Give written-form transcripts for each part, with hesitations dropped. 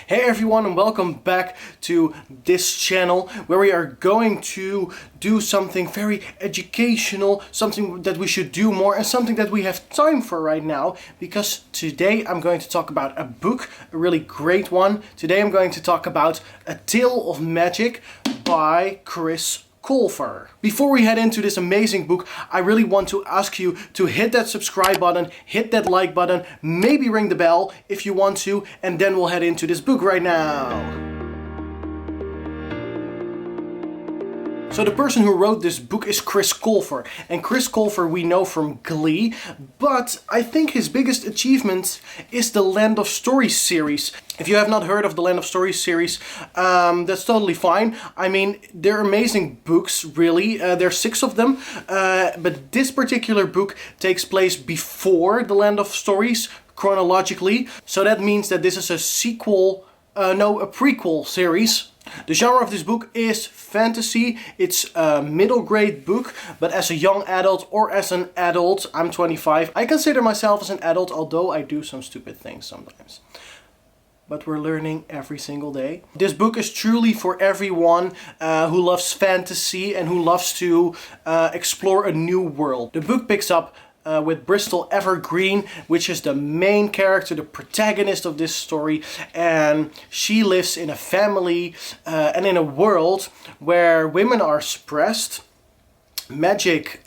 Hey everyone, and welcome back to this channel where we are going to do something very educational, something that we should do more and something that we have time for right now, because today I'm going to talk about a book, a really great one. Today I'm going to talk about A Tale of Magic by Chris Colfer. Before we head into this amazing book, I really want to ask you to hit that subscribe button, hit that like button, maybe ring the bell if you want to, and then we'll head into this book right now. So the person who wrote this book is Chris Colfer, and Chris Colfer we know from Glee, but I think his biggest achievement is the Land of Stories series. If you have not heard of the Land of Stories series, that's totally fine. I mean, they're amazing books, really. There's 6 of them, but this particular book takes place before the Land of Stories, chronologically. So that means that this is a prequel series. The genre of this book is fantasy. It's a middle grade book, but as a young adult or as an adult, I'm 25. I consider myself as an adult, although I do some stupid things sometimes. But we're learning every single day. This book is truly for everyone who loves fantasy and who loves to explore a new world. The book picks up with Bristol Evergreen, which is the main character, the protagonist of this story, and she lives in a family and in a world where women are suppressed. Magic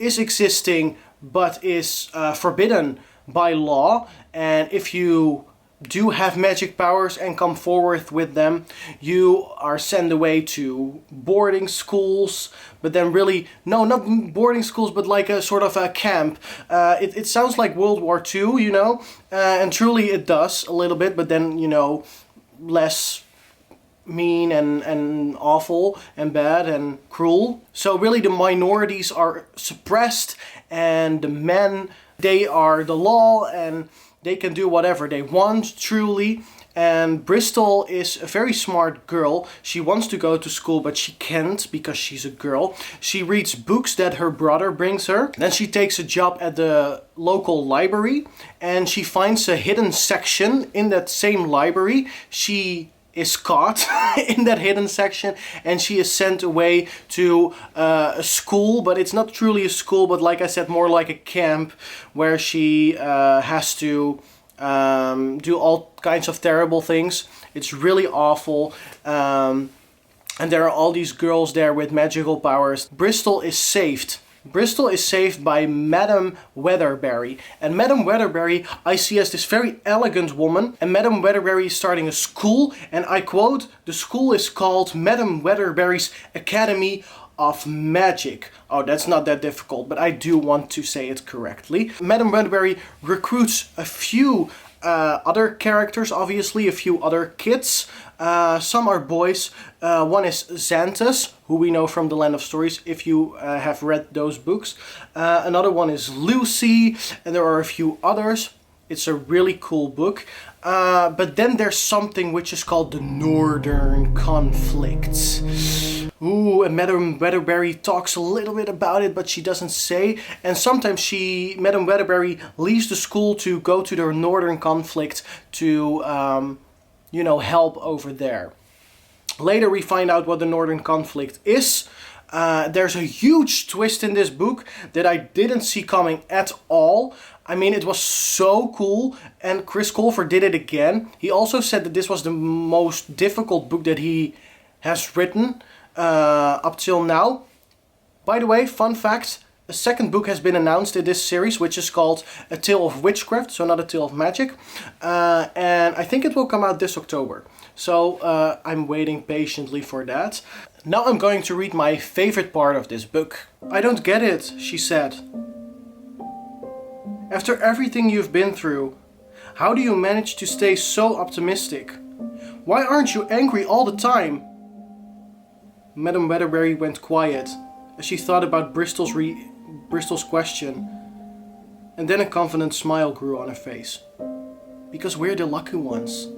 is existing but is forbidden by law, and if you do have magic powers and come forward with them, you are sent away to boarding schools, but then really, no, not boarding schools, but like a sort of a camp. It sounds like World War II, you know, and truly it does a little bit, but then, you know, less mean and awful and bad and cruel. So really the minorities are suppressed, and the men, they are the law, and they can do whatever they want, truly. And Bristol is a very smart girl. She wants to go to school, but she can't because she's a girl. She reads books that her brother brings her. Then she takes a job at the local library, and she finds a hidden section in that same library. She is caught in that hidden section, and she is sent away to a school, but it's not truly a school, but like I said, more like a camp where she has to do all kinds of terrible things. It's really awful, and there are all these girls there with magical powers. Bristol is saved. Bristol is saved by Madame Weatherberry. And Madame Weatherberry I see as this very elegant woman. And Madame Weatherberry is starting a school. And I quote, the school is called Madame Weatherberry's Academy of Magic. Oh, that's not that difficult, but I do want to say it correctly. Madame Weatherberry recruits a few other characters, obviously, a few other kids. Some are boys. One is Xanthus, who we know from the Land of Stories, if you have read those books. Another one is Lucy, and there are a few others. It's a really cool book. But then there's something which is called the Northern Conflict. Ooh, and Madame Weatherberry talks a little bit about it, but she doesn't say. And sometimes Madame Weatherberry leaves the school to go to the Northern Conflict to, you know, help over there. Later we find out what the Northern Conflict is. There's a huge twist in this book that I didn't see coming at all. I mean, it was so cool, and Chris Colfer did it again. He also said that this was the most difficult book that he has written up till now. By the way, fun fact, a second book has been announced in this series, which is called A Tale of Witchcraft, so not A Tale of Magic. And I think it will come out this October. So I'm waiting patiently for that. Now I'm going to read my favorite part of this book. I don't get it, she said. After everything you've been through, how do you manage to stay so optimistic? Why aren't you angry all the time? Madame Weatherberry went quiet as she thought about Bristol's question, and then a confident smile grew on her face. Because we're the lucky ones,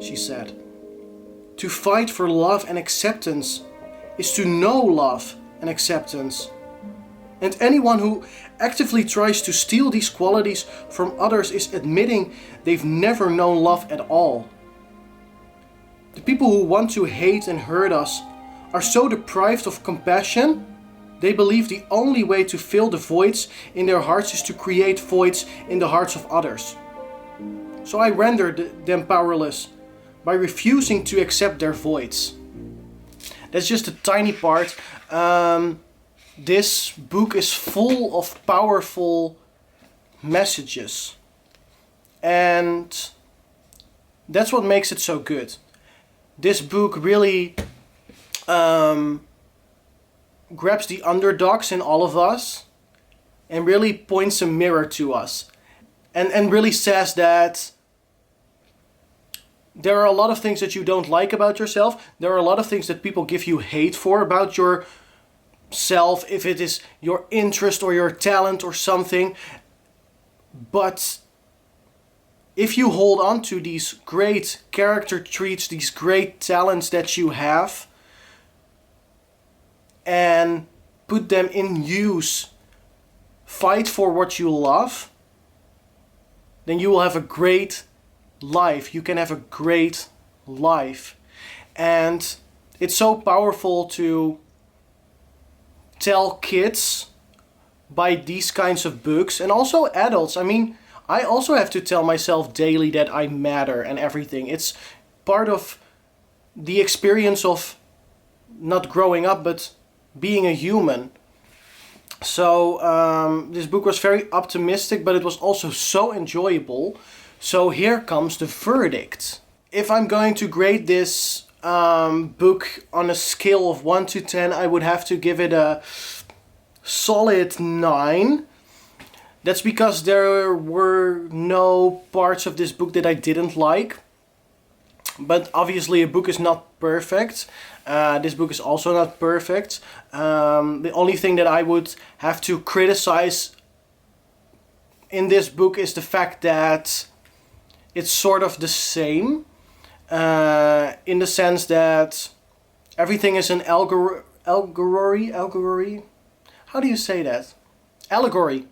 she said. To fight for love and acceptance is to know love and acceptance. And anyone who actively tries to steal these qualities from others is admitting they've never known love at all. The people who want to hate and hurt us are so deprived of compassion, they believe the only way to fill the voids in their hearts is to create voids in the hearts of others. So I render them powerless by refusing to accept their voids. That's just a tiny part. This book is full of powerful messages. And that's what makes it so good. This book really grabs the underdogs in all of us and really points a mirror to us. And really says that there are a lot of things that you don't like about yourself. There are a lot of things that people give you hate for about yourself, if it is your interest or your talent or something. But if you hold on to these great character traits, these great talents that you have, and put them in use, fight for what you love, then you will have a great life. You can have a great life. And it's so powerful to tell kids by these kinds of books, and also adults. I mean, I also have to tell myself daily that I matter and everything. It's part of the experience of not growing up, but being a human. So this book was very optimistic, but it was also so enjoyable. So here comes the verdict. If I'm going to grade this book on a scale of 1 to 10, I would have to give it a solid 9. That's because there were no parts of this book that I didn't like. But obviously a book is not perfect. This book is also not perfect. The only thing that I would have to criticize in this book is the fact that it's sort of the same. In the sense that everything is an allegory. How do you say that? Allegory.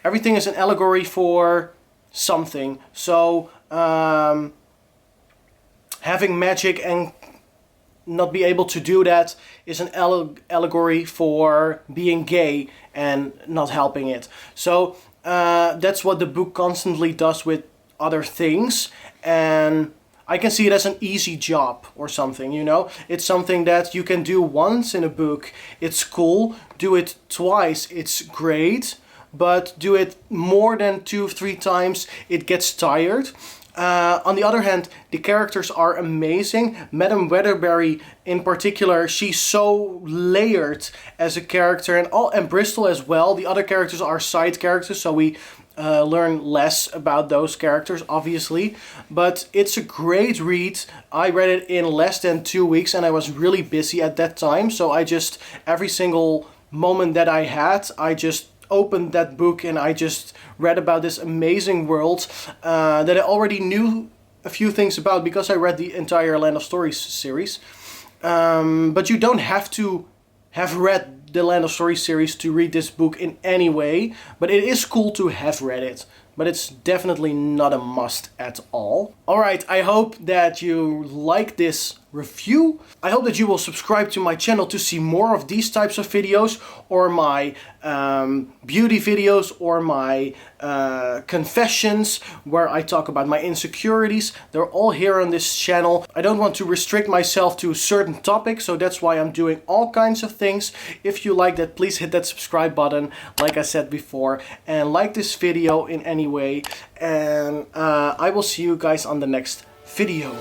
Everything is an allegory for something. So having magic and not be able to do that is an allegory for being gay and not helping it. So that's what the book constantly does with other things, and I can see it as an easy job or something, you know? It's something that you can do once in a book, it's cool. Do it twice, it's great. But do it more than 2-3 times, it gets tired. On the other hand, the characters are amazing. Madame Weatherbury in particular, she's so layered as a character, and Bristol as well. The other characters are side characters, so we learn less about those characters, obviously. But it's a great read. I read it in less than 2 weeks, and I was really busy at that time. So I just, every single moment that I had, I just opened that book and I just read about this amazing world that I already knew a few things about because I read the entire Land of Stories series. But you don't have to have read the Land of Stories series to read this book in any way, but it is cool to have read it. But it's definitely not a must at all. Alright, I hope that you like this review. I hope that you will subscribe to my channel to see more of these types of videos, or my beauty videos, or my confessions where I talk about my insecurities. They're all here on this channel. I don't want to restrict myself to certain topics, so that's why I'm doing all kinds of things. If you like that, please hit that subscribe button, like I said before, and like this video in any way. And I will see you guys on the next video.